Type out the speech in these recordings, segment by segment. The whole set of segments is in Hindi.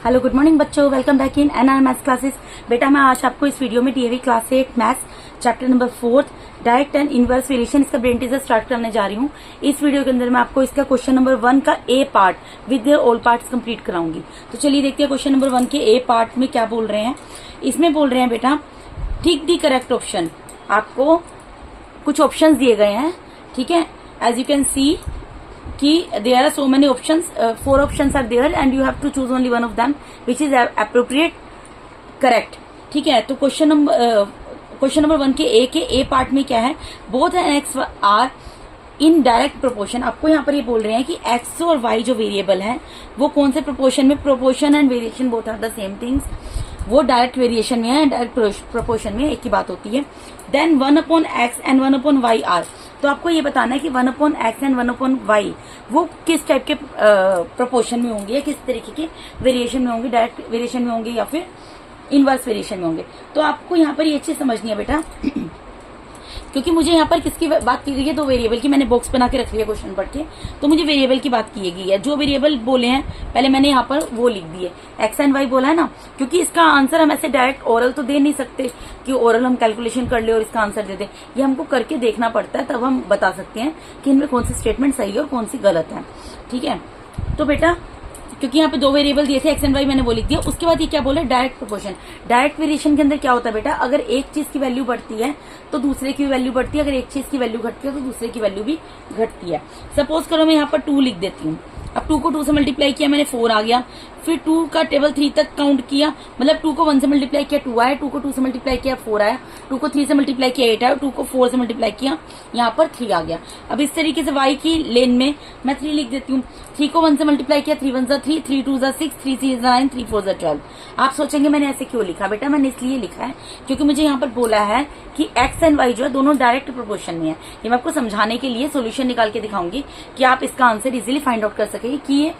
हेलो गुड मॉर्निंग बच्चों, welcome back in NR maths classes. बेटा मैं आज आपको इस वीडियो में DAV class 8 maths chapter number 4 direct and inverse variation इसका ब्रेन टीजर स्टार्ट करने जा रही हूँ। इस वीडियो के अंदर मैं आपको इसका क्वेश्चन नंबर 1 का A part with their all parts complete कराऊंगी। तो चलिए देखते हैं क्वेश्चन नंबर 1 के ए पार्ट में क्या बोल रहे हैं। इसमें बोल रहे हैं बेटा टिक द करेक्ट ऑप्शन। आपको कुछ ऑप्शन दिए गए हैं, ठीक है। एज यू कैन सी कि there are so many options, 4 options are there and you have to choose only one of them which is appropriate correct, ठीक है। तो क्वेश्चन नंबर 1 के ए पार्ट में क्या है, both and x are in direct proportion. आपको यहाँ पर ये बोल रहे हैं कि एक्स और वाई जो वेरिएबल है वो कौन से प्रोपोर्शन में, proportion and variation both are the same things, वो डायरेक्ट वेरिएशन में है, डायरेक्ट प्रोपोर्शन में एक ही बात होती है। Then 1/x and 1/y are. तो आपको ये बताना है कि 1/x एंड 1/y वो किस टाइप के प्रोपोर्शन में होंगे या किस तरीके के वेरिएशन में होंगे, डायरेक्ट वेरिएशन में होंगे या फिर इनवर्स वेरिएशन में होंगे। तो आपको यहाँ पर ये चीज समझनी है बेटा क्योंकि मुझे यहाँ पर किसकी बात की गई है, 2 वेरिएबल की। मैंने बॉक्स बना के रख लिया क्वेश्चन पढ़ के, तो मुझे वेरिएबल की बात की गई है। जो वेरिएबल बोले हैं पहले मैंने यहाँ पर वो लिख दिए, एक्स एंड वाई बोला है ना, क्योंकि इसका आंसर हम ऐसे डायरेक्ट ओरल तो दे नहीं सकते कि ओरल हम कैलकुलेशन कर ले और इसका आंसर दे दे। ये हमको करके देखना पड़ता है, तब हम बता सकते हैं कि इनमें कौन सी स्टेटमेंट सही है और कौन सी गलत है, ठीक है। तो बेटा क्योंकि यहाँ पे 2 वेरिएबल दिए थे एक्स एंड वाई, मैंने वो लिख दिया। उसके बाद ये क्या बोले, डायरेक्ट प्रोपोर्शन। डायरेक्ट वेरिएशन के अंदर क्या होता है बेटा, अगर एक चीज की वैल्यू बढ़ती है तो दूसरे की वैल्यू बढ़ती है, अगर एक चीज की वैल्यू घटती है तो दूसरे की वैल्यू भी घटती है। सपोज करो मैं यहाँ पर 2 लिख देती हूँ। अब 2 को 2 से मल्टीप्लाई किया मैंने 4 आ गया, फिर 2 का टेबल 3 तक काउंट किया, मतलब 2 को 1 से मल्टीप्लाई किया 2 आया, 2 को 2 से मल्टीप्लाई किया 4 आया, 2 को 3 से मल्टीप्लाई किया 8 आया, 2 को 4 से मल्टीप्लाई किया यहाँ पर 3 आ गया। अब इस तरीके से y की लेन में मैं 3 लिख देती हूँ। 3 को 1 से मल्टीप्लाई किया 3 1 जा 3, 3 2 जा 6, 3 3 जा 9, 3 4 जा 12। आप सोचेंगे मैंने ऐसे क्यों लिखा, बेटा मैंने इसलिए लिखा है क्योंकि मुझे यहाँ पर बोला है कि एक्स एंड वाई जो है दोनों डायरेक्ट प्रोपोर्शन में है। ये मैं आपको समझाने के लिए सोल्यूशन निकाल के दिखाऊंगी कि आप इसका आंसर इजीली फाइंड आउट कर सके कि ये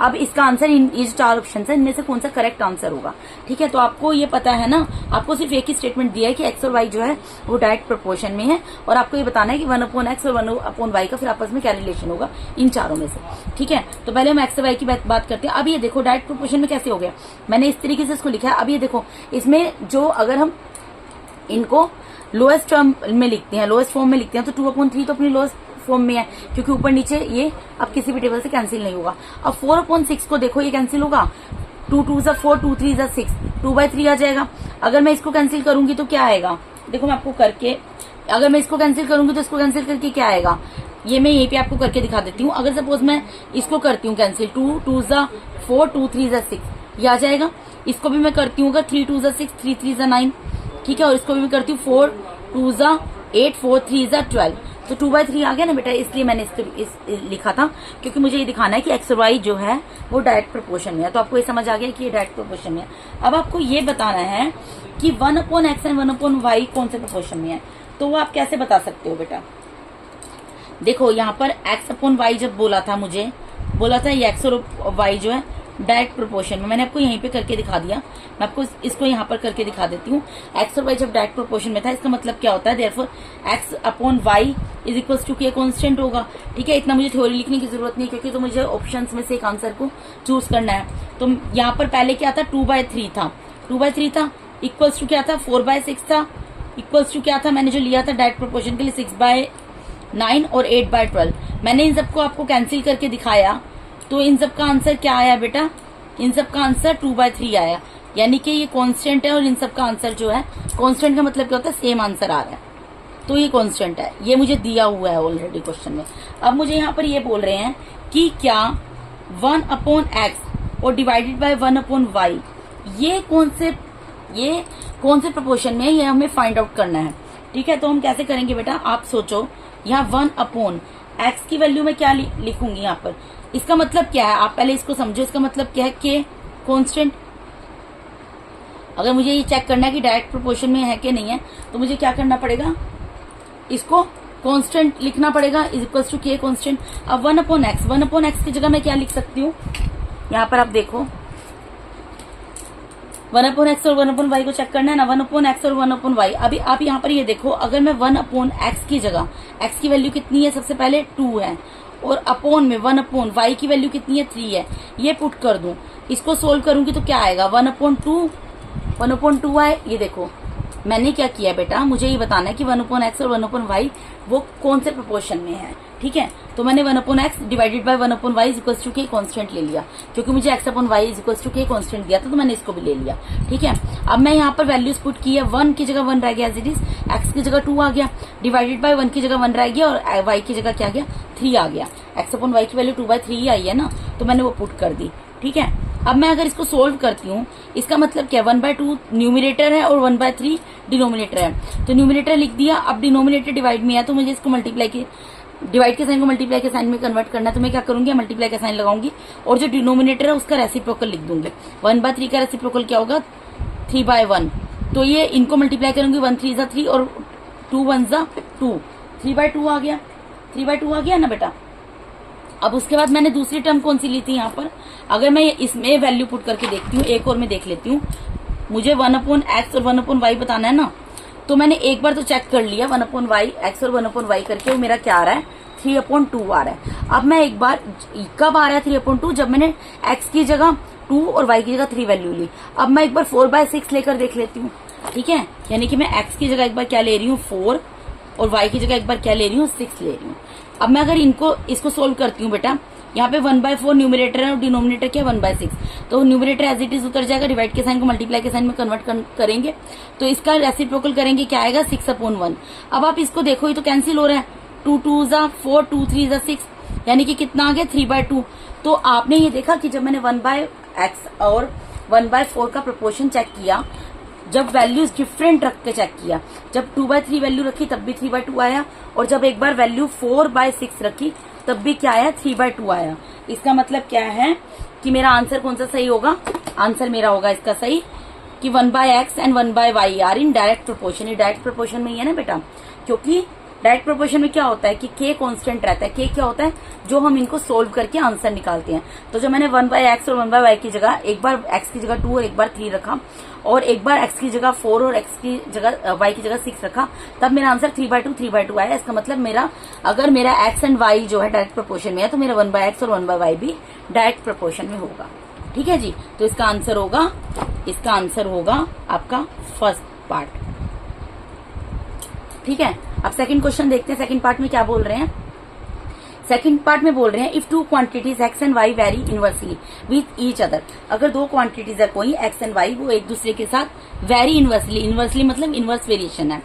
अब इसका आंसर ये जो 4 ऑप्शन है इनमें से कौन सा करेक्ट आंसर होगा, ठीक है। तो आपको ये पता है ना, आपको सिर्फ एक ही स्टेटमेंट दिया है कि एक्स और वाई जो है वो डायरेक्ट प्रोपोर्शन में है, और आपको ये बताना है कि 1/x और 1/y का फिर आपस में क्या रिलेशन होगा इन चारों में से, ठीक है। तो पहले हम एक्स और वाई की बात करते हैं। अब ये देखो डायरेक्ट प्रोपोर्शन में कैसे हो गया, मैंने इस तरीके से इसको लिखा है। अब ये देखो इसमें जो अगर हम इनको लोएस्ट फॉर्म में लिखते हैं, लोएस्ट फॉर्म में लिखते हैं तो 2/3 तो अपनी लोएस्ट फॉर्म में है क्योंकि ऊपर नीचे ये अब किसी भी टेबल से कैंसिल नहीं होगा। अब 4/6 को देखो ये कैंसिल होगा, 2 2 जा 4, 2 3 जा 6, 2/3 आ जाएगा। अगर मैं इसको कैंसिल करूंगी तो क्या आएगा, देखो मैं आपको करके, अगर मैं इसको कैंसिल करूंगी तो इसको कैंसिल करके क्या आएगा, ये मैं यहीं पे आपको करके दिखा देती हूँ। अगर सपोज मैं इसको करती हूँ कैंसिल, 2 2 जा 4, 2 3 जा 6, ये आ जाएगा। इसको भी मैं करती हूँ अगर 3 2 जा 6, 3 3 जा 9, ठीक है। और इसको भी मैं करती हूँ 4 2 जा 8, 4 3 जा 12, तो 2/3 आ गया ना बेटा। इसलिए मैंने इसको लिखा था क्योंकि मुझे ये दिखाना है कि एक्स और वाई जो है वो डायरेक्ट प्रोपोर्शन में है। तो आपको ये समझ आ गया कि ये डायरेक्ट प्रोपोर्शन में है। अब आपको ये बताना है कि 1/x एंड 1/y कौन से प्रोपोर्शन में है, तो वो आप कैसे बता सकते हो बेटा। देखो यहाँ पर x/y जब बोला था, मुझे बोला था ये एक्स और वाई जो है डायरेक्ट प्रोपोर्शन में, मैंने आपको यहीं पे करके दिखा दिया। मैं आपको इसको यहाँ पर करके दिखा देती हूँ। एक्स और वाई जब डायरेक्ट प्रोपोर्शन में था, इसका मतलब क्या होता है, therefore x/y is equal to k constant होगा, ठीक है। इतना मुझे थ्योरी लिखने की जरूरत नहीं क्योंकि तो मुझे ऑप्शंस में से एक आंसर को चूज करना है। तो यहाँ पर पहले क्या था, 2/3 था, 2/3 था, इक्वल्स टू क्या था, 4/6 था, इक्वल्स टू क्या था, मैंने जो लिया था डायरेक्ट प्रोपोर्शन के लिए 6/9 और 8/12। मैंने इन सबको आपको कैंसिल करके दिखाया तो इन सब का आंसर क्या आया बेटा, इन सब का आंसर 2/3 आया, यानी कि ये कांस्टेंट है और इन सब का आंसर जो है, कांस्टेंट का मतलब क्या होता है, सेम आंसर आ रहा है, तो ये कांस्टेंट है, ये मुझे दिया हुआ है ऑलरेडी क्वेश्चन में। अब मुझे यहाँ पर ये बोल रहे हैं कि क्या 1/x और डिवाइडेड बाय 1/y ये कौन से प्रोपोर्शन में है, ये हमें फाइंड आउट करना है, ठीक है। तो हम कैसे करेंगे बेटा, आप सोचो यहाँ 1/x की वैल्यू में क्या लिखूंगी यहाँ पर, इसका मतलब क्या है, आप पहले इसको समझो। इसका मतलब क्या है कि कांस्टेंट, अगर मुझे ये चेक करना है कि डायरेक्ट प्रोपोर्शन में है कि नहीं है तो मुझे क्या करना पड़ेगा, इसको कांस्टेंट लिखना पड़ेगा, is equals to k constant. अब 1/x की जगह मैं क्या लिख सकती हूँ, यहाँ पर आप देखो 1/x और 1/y को चेक करना है ना, 1/x और 1/y। अभी आप यहाँ पर ये देखो, अगर मैं 1/x की जगह, x की वैल्यू कितनी है, सबसे पहले 2 है, और अपॉन में 1 अपॉन y की वैल्यू कितनी है 3 है, ये पुट कर दूं, इसको सोल्व करूंगी तो क्या आएगा 1/2 आए। ये देखो मैंने क्या किया बेटा, मुझे ये बताना है कि 1/x और 1/y वो कौन से प्रोपोर्शन में है। ठीक है, तो मैंने 1/x divided by 1/y is equals to k constant ले लिया, क्योंकि मुझे x/y is equals to k constant दिया था, तो मैंने इसको भी ले लिया। ठीक है, अब मैं यहाँ पर वैल्यूज पुट की है, 1 की जगह 1 रह गया एज इट इज, x की जगह 2 आ गया, डिवाइडेड बाय 1 की जगह 1 रह गया, और y की जगह क्या गया 3 आ गया। x/y की वैल्यू 2/3 आई है ना, तो मैंने वो पुट कर दी। ठीक है, अब मैं अगर इसको सोल्व करती हूँ, इसका मतलब क्या 1/2 न्यूमिनेटर है और 1/3 डिनोमिनेटर है, तो न्यूमिनेटर लिख दिया। अब डिनोमिनेटर डिवाइड में है, तो मुझे इसको मल्टीप्लाई के डिवाइड के साइन को मल्टीप्लाई के साइन में कन्वर्ट करना है, तो मैं क्या करूंगी मल्टीप्लाई का साइन लगाऊंगी और जो डिनोमिनेटर है उसका रेसिप्रोकल लिख दूंगी। 1/3 का रेसिप्रोकल क्या होगा 3/1, तो ये इनको मल्टीप्लाई करूंगी, 1 3 × 3 और 2 1 × 2, 3/2 आ गया, 3/2 आ गया ना बेटा। अब उसके बाद मैंने दूसरी टर्म कौन सी ली थी यहाँ पर, अगर मैं इसमें वैल्यू पुट करके देखती हूँ, एक और मैं देख लेती हूँ, मुझे 1/x और 1/y बताना है ना, तो मैंने एक बार तो चेक कर लिया 1/y x और 1/y करके, वो मेरा क्या आ रहा है 3/2 आ रहा है। अब मैं एक बार कब आ रहा है 3/2, जब मैंने x की जगह 2 और y की जगह 3 वैल्यू ली। अब मैं एक बार 4/6 लेकर देख लेती हूँ। ठीक है, यानी कि मैं x की जगह एक बार क्या ले रही हूँ 4 और y की जगह एक बार क्या ले रही हूँ 6 ले रही हूँ। अब मैं अगर इसको सोल्व करती हूँ बेटा, यहाँ पे 1/4 न्यूमिनेटर है और डिनोमिनेटर क्या 1/6, तो न्यूमिनेटर एज इट इज उतर जाएगा, डिवाइड के साइन को मल्टीप्लाई के साइन में कन्वर्ट करेंगे, तो इसका रेसिप्रोकल करेंगे, क्या आएगा 6/1। अब आप इसको देखो, ये तो कैंसिल हो रहा है, 2 2 × 4 2 3 × 6, यानी कि कितना आ गया 3/2। तो आपने ये देखा कि जब मैंने 1/x और 1/4 का प्रोपोर्शन चेक किया, जब वैल्यूज डिफरेंट रख के चेक किया, जब 2/3 वैल्यू रखी तब भी 3/2 आया, और जब एक बार वैल्यू 4/6 रखी तब भी क्या आया 3/2 आया। इसका मतलब क्या है कि मेरा आंसर कौन सा सही होगा, आंसर मेरा होगा इसका सही कि 1/x and 1/y are in direct proportion. ये डायरेक्ट प्रोपोर्शन में ही है ना बेटा, क्योंकि डायरेक्ट प्रोपोर्शन में क्या होता है कि k कांस्टेंट रहता है। k क्या होता है, जो हम इनको सोल्व करके आंसर निकालते हैं। तो जब मैंने 1/x और 1/y की जगह एक बार x की जगह 2 और एक बार 3 रखा, और एक बार x की जगह 4 और x की जगह y की जगह 6 रखा, तब मेरा आंसर 3/2 आया। इसका मतलब मेरा अगर मेरा x एंड y जो है डायरेक्ट प्रोपोर्शन में है, तो मेरा 1/x और 1/y भी डायरेक्ट प्रोपोर्शन में होगा। ठीक है जी, तो इसका आंसर होगा आपका फर्स्ट पार्ट। ठीक है, अब सेकंड क्वेश्चन देखते हैं, सेकंड पार्ट में क्या बोल रहे हैं। सेकंड पार्ट में बोल रहे हैं if two quantities x and y vary inversely with each other, अगर दो क्वांटिटीज है कोई x एंड y, वो एक दूसरे के साथ वेरी इनवर्सली, इनवर्सली मतलब इनवर्स वेरिएशन है,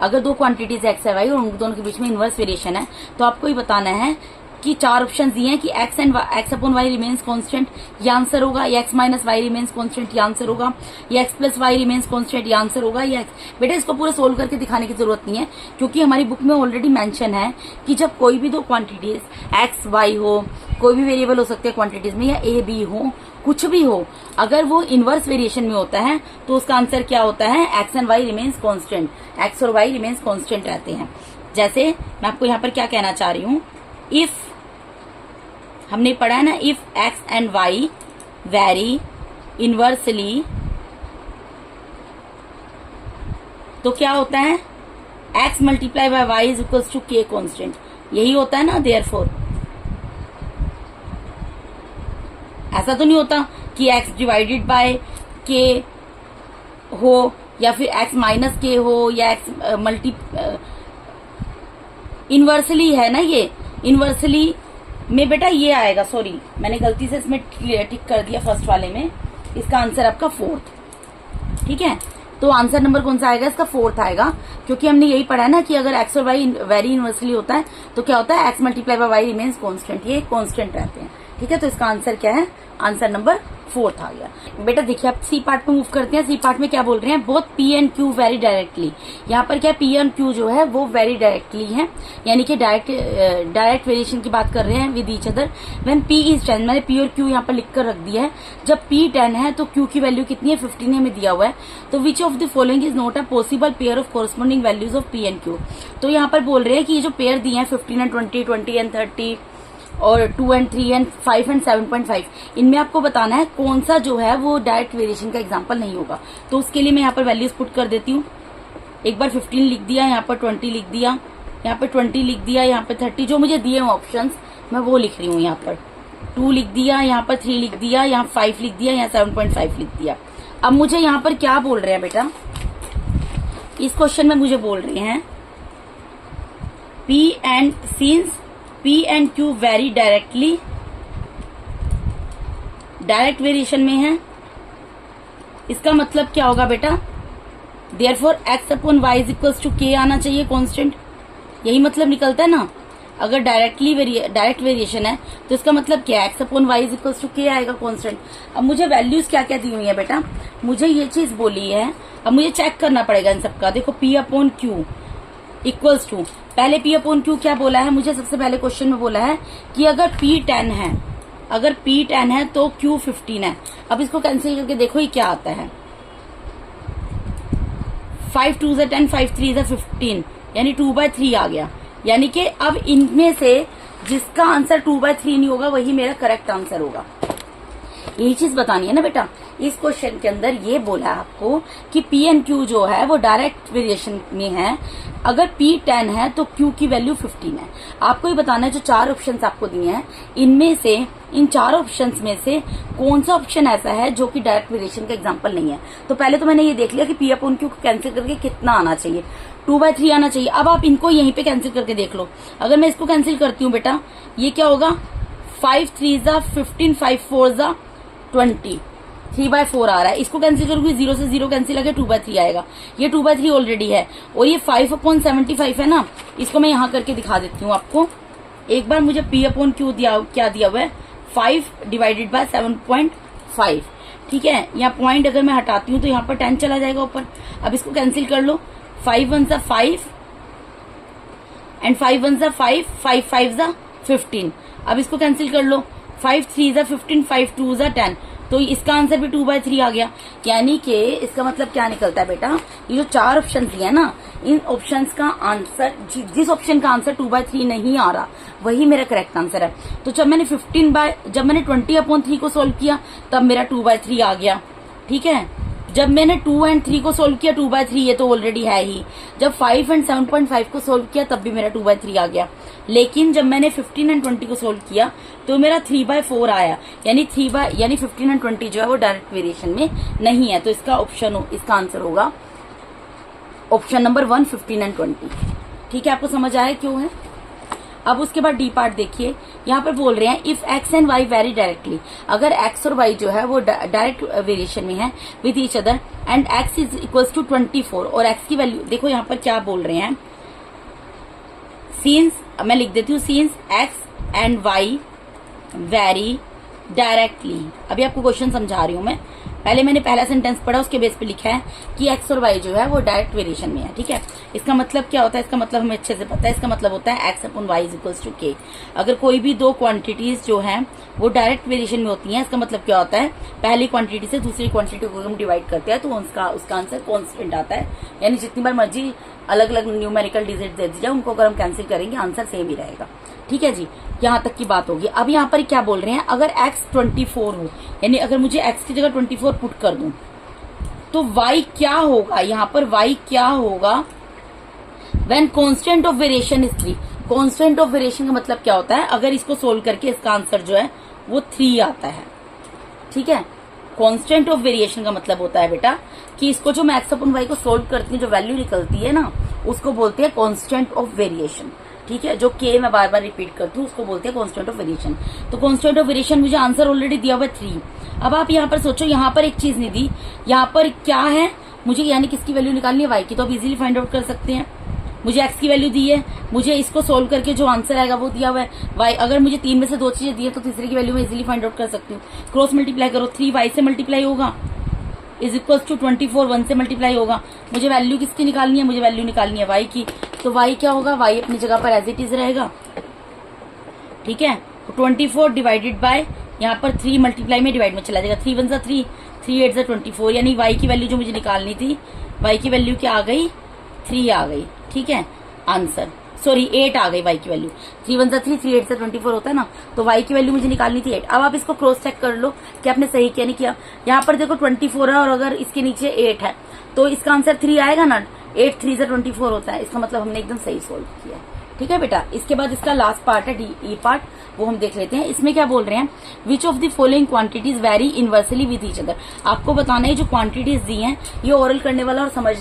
अगर दो क्वांटिटीज x है y और उन दोनों के बीच में इनवर्स वेरिएशन है, तो आपको ये बताना है कि चार ऑप्शन दिए हैं कि x/y रिमेन्स कांस्टेंट, ये आंसर होगा, या x - y रिमेन्स कांस्टेंट, ये आंसर होगा, या x+y रिमेन्स कांस्टेंट, ये आंसर होगा, या बेटा इसको पूरा सोल्व करके दिखाने की जरूरत नहीं है, क्योंकि हमारी बुक में ऑलरेडी मेंशन है कि जब कोई भी दो क्वांटिटीज x y हो, कोई भी वेरिएबल हो सकते हैं क्वांटिटीज में, या a b हो, कुछ भी हो, अगर वो इनवर्स वेरिएशन में होता है तो उसका आंसर क्या होता है x and y remains constant, x और y रिमेन्स कांस्टेंट रहते हैं। जैसे मैं आपको यहाँ पर क्या कहना चाह रही हूँ, इफ हमने पढ़ा है ना, if x and y vary inversely, तो क्या होता है x multiply by y is equals to k constant, यही होता है ना। देयरफॉर ऐसा तो नहीं होता कि x डिवाइडेड बाय k हो, या फिर x माइनस k हो, या x मल्टी इनवर्सली है ना, ये इनवर्सली में बेटा ये आएगा, सॉरी मैंने गलती से इसमें टिक कर दिया फर्स्ट वाले में, इसका आंसर आपका फोर्थ। ठीक है, तो आंसर नंबर कौन सा आएगा, इसका फोर्थ आएगा, क्योंकि हमने यही पढ़ा है ना कि अगर x और y वेरी इनवर्सली होता है तो क्या होता है x multiply by y remains constant, ये कांस्टेंट रहते हैं। ठीक है, तो इसका आंसर क्या है, आंसर नंबर फोर्थ आ गया। बेटा देखिए आप सी पार्ट में मूव करते हैं। सी पार्ट में क्या बोल रहे हैं, both P and Q very directly, यहाँ पर क्या पी एंड क्यू जो है वो वेरी डायरेक्टली है, यानी कि डायरेक्ट वेरिएशन की बात कर रहे हैं with each other. When P is 10, मैंने पी और क्यू यहाँ पर लिख कर रख दिया है, जब पी 10 है तो क्यू की वैल्यू कितनी है 15 हमें दिया हुआ है, तो which of the following is not a possible pair of corresponding values of P and Q. तो यहाँ पर बोल रहे हैं कि ये जो पेयर दिए हैं 15 एंड 20, 20 एंड 30 और 2 एंड 3 एंड 5 एंड 7.5, इनमें आपको बताना है कौन सा जो है वो डायरेक्ट वेरिएशन का एग्जांपल नहीं होगा। तो उसके लिए मैं यहाँ पर वैल्यूज पुट कर देती हूँ। एक बार 15 लिख दिया, यहाँ पर 20 लिख दिया, यहाँ पे 20 लिख दिया, यहाँ पे 30, जो मुझे दिए हुए ऑप्शंस मैं वो लिख रही हूँ यहाँ पर 2 लिख दिया, यहाँ पर 3 लिख दिया, यहाँ 5 लिख दिया, यहाँ 7.5 लिख दिया। अब मुझे यहाँ पर क्या बोल रहे हैं बेटा, इस क्वेश्चन में मुझे बोल रहे हैं since P and Q vary directly, direct variation में है, इसका मतलब क्या होगा बेटा, therefore x upon y is equals to k आना चाहिए कांस्टेंट। यही मतलब निकलता है ना, अगर डायरेक्ट वेरिएशन है तो इसका मतलब क्या है, x upon y is equals to k आएगा कांस्टेंट। अब मुझे वैल्यूज क्या क्या दी हुई है बेटा, मुझे ये चीज बोली है, अब मुझे चेक करना पड़ेगा इन सबका। देखो p upon q equals to, पहले p अपॉन q क्या बोला है, मुझे सबसे पहले क्वेश्चन में बोला है कि अगर p 10 है, अगर p 10 है तो q 15 है। अब इसको कैंसिल करके देखो ये क्या आता है, 5 2 is 10, 5 3 is 15, यानी 2/3 आ गया। यानी कि अब इनमें से जिसका आंसर 2/3 नहीं होगा वही मेरा करेक्ट आंसर होगा। यही चीज बतानी है ना बेटा, इस क्वेश्चन के अंदर ये बोला आपको कि P एंड Q जो है वो डायरेक्ट वेरिएशन में है, अगर P 10 है तो Q की वैल्यू 15 है। आपको ये बताना है जो 4 ऑप्शंस आपको दिए हैं, इनमें से इन 4 ऑप्शंस में से कौन सा ऑप्शन ऐसा है जो कि डायरेक्ट वेरिएशन का एग्जांपल नहीं है। तो पहले तो मैंने ये देख लिया कि P अपॉन Q को कैंसिल करके कितना आना चाहिए, 2/3 आना चाहिए। अब आप इनको यहीं पे कैंसिल करके देख लो। अगर मैं इसको कैंसिल करती हूँ बेटा, ये क्या होगा, 5 3 15, 5 4 20, 3/4 आ रहा है। इसको कैंसिल करूंगी, 0 से 0 कैंसिल आगे 2/3 आएगा। ये 2/3 ऑलरेडी है, और ये 5 अपॉन 75 है ना, इसको मैं यहाँ करके दिखा देती हूँ आपको एक बार। मुझे P अपॉन Q क्या दिया हुआ है, 5 डिवाइडेड बाय 7.5, ठीक है। यहाँ पॉइंट अगर मैं हटाती हूँ तो यहाँ पर 10 चला जाएगा ऊपर। अब इसको कैंसिल कर लो, 5 1 5 एंड 5 1 5, 5 5 15। अब इसको कैंसिल कर लो, 5 3 15, 5 2 10, तो इसका आंसर भी 2/3 आ गया। यानी कि इसका मतलब क्या निकलता है बेटा, ये जो 4 ऑप्शन दिए ना, इन ऑप्शंस का आंसर, जिस ऑप्शन का आंसर 2/3 नहीं आ रहा वही मेरा करेक्ट आंसर है। तो जब मैंने 20/3 को सोल्व किया तब मेरा 2/3 आ गया, ठीक है। जब मैंने 2 एंड 3 को सोल्व किया 2/3, ये तो ऑलरेडी है ही। जब 5 एंड 7.5 को सोल्व किया तब भी मेरा 2/3 आ गया। लेकिन जब मैंने 15 एंड 20 को सोल्व किया तो मेरा 3/4 आया, यानी 15 एंड 20 जो है वो डायरेक्ट वेरिएशन में नहीं है। तो इसका इसका आंसर होगा ऑप्शन नंबर 1, 15 एंड 20। ठीक है, आपको समझ आया क्यों है। अब उसके बाद डी पार्ट देखिए, यहाँ पर बोल रहे हैं if x and y vary directly, अगर एक्स और वाई जो है वो डायरेक्ट वेरिएशन में है with each other and x is equals to 24, और एक्स की वैल्यू देखो यहाँ पर क्या बोल रहे हैं, सीन्स, मैं लिख देती हूँ, since x and y vary directly. अभी आपको क्वेश्चन समझा रही हूँ मैं, पहले मैंने पहला सेंटेंस पढ़ा, उसके बेस पे लिखा है कि एक्स और वाई जो है वो डायरेक्ट वेरिएशन में है, ठीक है। इसका मतलब क्या होता है, इसका मतलब हमें अच्छे से पता है। इसका मतलब होता है x upon y is equals to k. अगर कोई भी दो क्वांटिटीज जो हैं वो डायरेक्ट वेरिएशन में होती हैं, इसका मतलब क्या होता है, पहली क्वांटिटी से दूसरी क्वांटिटी को हम डिवाइड करते हैं तो उसका आंसर कॉन्स्टेंट आता है। यानी जितनी बार मर्जी अलग अलग न्यूमेरिकल डिजिट दे दी जाए, उनको अगर हम कैंसिल करेंगे आंसर सेम ही रहेगा, ठीक है जी। यहाँ तक की बात होगी। अब यहाँ पर क्या बोल रहे हैं, अगर x 24 हो, यानी अगर मुझे x की जगह 24 पुट कर दूं तो y क्या होगा, यहाँ पर y क्या होगा, when constant of variation is 3। Constant of variation का मतलब क्या होता है, अगर इसको सोल्व करके इसका आंसर जो है वो 3 आता है, ठीक है। कांस्टेंट ऑफ वेरिएशन का मतलब होता है बेटा कि इसको जो मैं x अपॉन y को सोल्व करती हूँ, जो वैल्यू निकलती है ना, उसको बोलते हैं कांस्टेंट ऑफ वेरिएशन, ठीक है। जो के मैं बार बार रिपीट करती हूँ उसको बोलते हैं कांस्टेंट ऑफ वेरिएशन। तो कांस्टेंट ऑफ वेरिएशन मुझे आंसर ऑलरेडी दिया हुआ है 3। अब आप यहाँ पर सोचो, यहाँ पर एक चीज नहीं दी, यहाँ पर क्या है, मुझे यानी किसकी वैल्यू निकालनी है, वाई की। तो आप इजीली फाइंड आउट कर सकते हैं। मुझे एक्स की वैल्यू दी है, मुझे इसको सोल्व करके जो आंसर आएगा वो दिया हुआ है वाई। अगर मुझे 3 में से 2 चीजें दी है तो तीसरी की वैल्यू मैं इजीली फाइंड आउट कर सकती हूँ। क्रॉस मल्टीप्लाई करो, 3 वाई से मल्टीप्लाई होगा इज इक्वल्स टू 24 1 से मल्टीप्लाई होगा। मुझे वैल्यू किसकी निकालनी है, मुझे वैल्यू निकालनी है वाई की। तो वाई क्या होगा, वाई अपनी जगह पर एज इट इज रहेगा, ठीक है। तो 24 डिवाइडेड बाय यहाँ पर 3 मल्टीप्लाई में डिवाइड में चला जाएगा, 3 1 सा 3, 3 8 सा 24, यानी वाई की वैल्यू जो मुझे निकालनी थी, वाई की वैल्यू क्या आ गई, 3 आ गई, ठीक है। आंसर 8 आ गई वाई की वैल्यू। 3 1 सा 3, 3 8 सा 24 होता है ना, तो वाई की वैल्यू मुझे निकालनी थी 8। अब आप इसको क्रॉस चेक कर लो कि आपने सही किया नहीं किया। यहाँ पर देखो 24 है और अगर इसके नीचे 8 है तो इसका आंसर 3 आएगा ना, 8 3 से 24 होता है, इसका मतलब हमने एकदम सही सोल्व किया है, ठीक है बेटा। इसके बाद इसका लास्ट पार्ट है ई पार्ट, वो हम देख लेते हैं। इसमें क्या बोल रहे हैं, which of the following quantities very inversely with each other. आपको बताना है जो क्वांटिटीज दी हैं ये ओरल करने वाला और समझ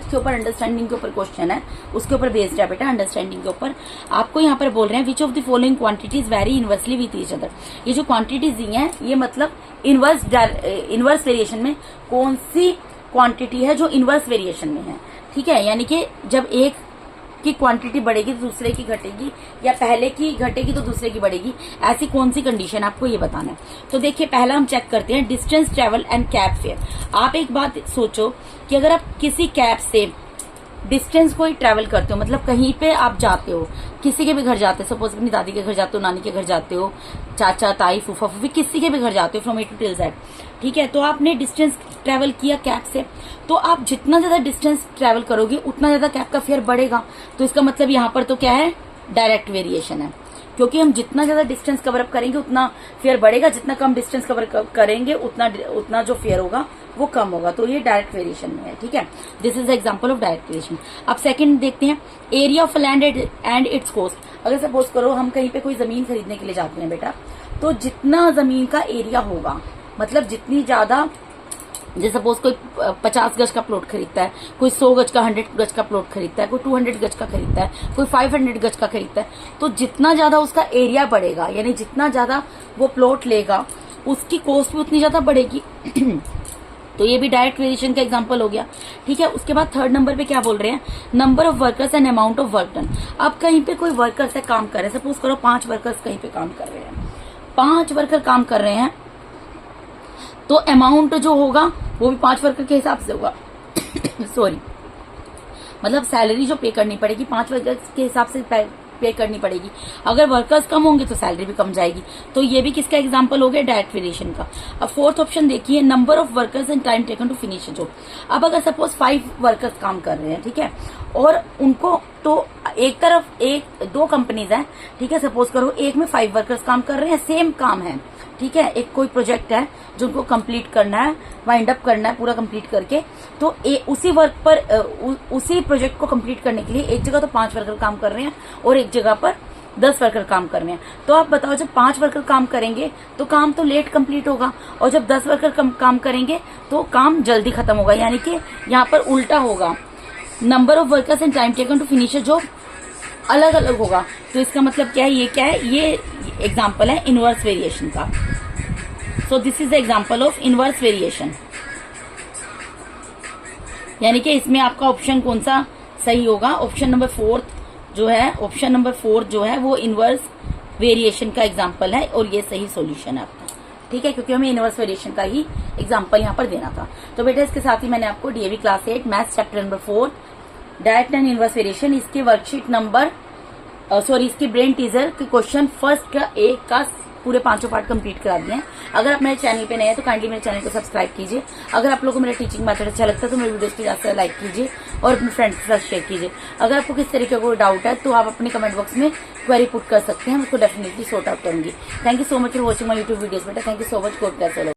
के ऊपर, अंडरस्टैंडिंग के ऊपर क्वेश्चन है, उसके ऊपर बेस्ड है बेटा, अंडरस्टैंडिंग के ऊपर। आपको यहाँ पर बोल रहे हैं which of the following quantities very inversely with each other. ये जो क्वांटिटीज दी हैं ये मतलब इनवर्स वेरिएशन में कौन सी क्वांटिटी है जो इनवर्स वेरिएशन में है, ठीक है। यानी कि जब एक की क्वांटिटी बढ़ेगी तो दूसरे की घटेगी, या पहले की घटेगी तो दूसरे की बढ़ेगी, ऐसी कौन सी कंडीशन आपको ये बताना है। तो देखिए पहला हम चेक करते हैं distance travel and cab fair. आप एक बात सोचो कि अगर आप किसी कैब से डिस्टेंस को ही ट्रेवल करते हो, मतलब कहीं पे आप जाते हो, किसी के भी घर जाते हो, सपोज अपनी दादी के घर जाते हो, नानी के घर जाते हो, चाचा ताई फूफा फूफी किसी के भी घर जाते हो, from A to till Z, ठीक है। तो आपने डिस्टेंस ट्रेवल किया कैब से, तो आप जितना ज्यादा डिस्टेंस ट्रेवल करोगे उतना ज्यादा कैब का फेयर बढ़ेगा। तो इसका मतलब यहाँ पर तो क्या है, डायरेक्ट वेरिएशन है, क्योंकि हम जितना ज्यादा डिस्टेंस कवर अप करेंगे उतना फेयर बढ़ेगा, जितना कम डिस्टेंस कवर करेंगे उतना जो फेयर होगा वो कम होगा। तो ये डायरेक्ट वेरिएशन में है, ठीक है। This is the example of direct variation. अब सेकंड देखते हैं area of land and it's cost. अगर सपोज करो हम कहीं पे कोई जमीन खरीदने के लिए जाते हैं बेटा, तो जितना जमीन का एरिया होगा, मतलब जितनी ज्यादा, जैसे सपोज कोई 50 गज का प्लॉट खरीदता है, कोई 100 गज का 100 गज का प्लॉट खरीदता है, कोई 200 गज का खरीदता है, कोई 500 गज का खरीदता है, तो जितना ज्यादा उसका एरिया बढ़ेगा, यानी जितना ज्यादा वो प्लॉट लेगा उसकी कॉस्ट भी उतनी ज्यादा बढ़ेगी। तो ये भी डायरेक्ट वेरिएशन का एग्जांपल हो गया, ठीक है। उसके बाद थर्ड नंबर पे क्या बोल रहे हैं, number of workers and amount of work done. अब कहीं पे कोई वर्कर्स है काम कर रहे हैं, सपोज करो 5 वर्कर्स कहीं पे काम कर रहे हैं, 5 वर्कर काम कर रहे हैं, तो अमाउंट जो होगा वो भी 5 वर्कर के हिसाब से होगा सॉरी, मतलब सैलरी जो पे करनी पड़ेगी 5 वर्कर्स के हिसाब से पे करनी पड़ेगी। अगर वर्कर्स कम होंगे तो सैलरी भी कम जाएगी। तो ये भी किसका एग्जांपल हो गया, डायरेक्ट वेरिएशन का। अब फोर्थ ऑप्शन देखिए, number of workers and time taken to finish job. अब अगर सपोज 5 वर्कर्स काम कर रहे हैं, ठीक है, और उनको तो एक तरफ 2 कंपनीज हैं, ठीक है, सपोज करो एक में 5 वर्कर्स काम कर रहे हैं, सेम काम है, ठीक है, एक कोई प्रोजेक्ट है जो उनको कंप्लीट करना है, वाइंड अप करना है पूरा कंप्लीट करके, तो उसी वर्क पर उसी प्रोजेक्ट को कंप्लीट करने के लिए एक जगह तो 5 वर्कर काम कर रहे हैं और एक जगह पर 10 वर्कर काम कर रहे हैं। तो आप बताओ जब 5 वर्कर काम करेंगे तो काम तो लेट कंप्लीट होगा, और जब 10 वर्कर काम करेंगे तो काम जल्दी खत्म होगा। यानी कि यहाँ पर उल्टा होगा, number of workers and time taken to finish job अलग अलग होगा। तो इसका मतलब क्या है, ये क्या है, ये एग्जाम्पल है इनवर्स वेरिएशन का। So this is the example of inverse variation. यानी कि इसमें आपका ऑप्शन कौन सा सही होगा, ऑप्शन नंबर 4 जो है, ऑप्शन नंबर 4 जो है वो इनवर्स वेरिएशन का एग्जाम्पल है, और ये सही सॉल्यूशन है आपका, ठीक है, क्योंकि हमें इनवर्स वेरिएशन का ही एग्जाम्पल यहाँ पर देना था। तो बेटा इसके साथ ही मैंने आपको DAV class 8 maths chapter number 4 direct and inverse variation, इसके वर्कशीट नंबर इसके ब्रेन टीजर के क्वेश्चन फर्स्ट का 1 का पूरे 5 पार्ट कंप्लीट करा दिए हैं। अगर आप मेरे चैनल पे नए हैं तो काइंडली मेरे चैनल को सब्सक्राइब कीजिए। अगर आप लोगों को मेरा टीचिंग मेथड अच्छा लगता है तो मेरे वीडियोस को ज्यादा लाइक कीजिए और अपने फ्रेंड्स के साथ शेयर कीजिए। अगर आपको किस तरीके का कोई डाउट है तो आप अपने कमेंट बॉक्स में क्वेरी पुट कर सकते हैं, हम उसको डेफिनेटली सॉर्ट आउट करूंगी। Thank you so much for watching my YouTube videos बेटा। Thank you so much, God bless all.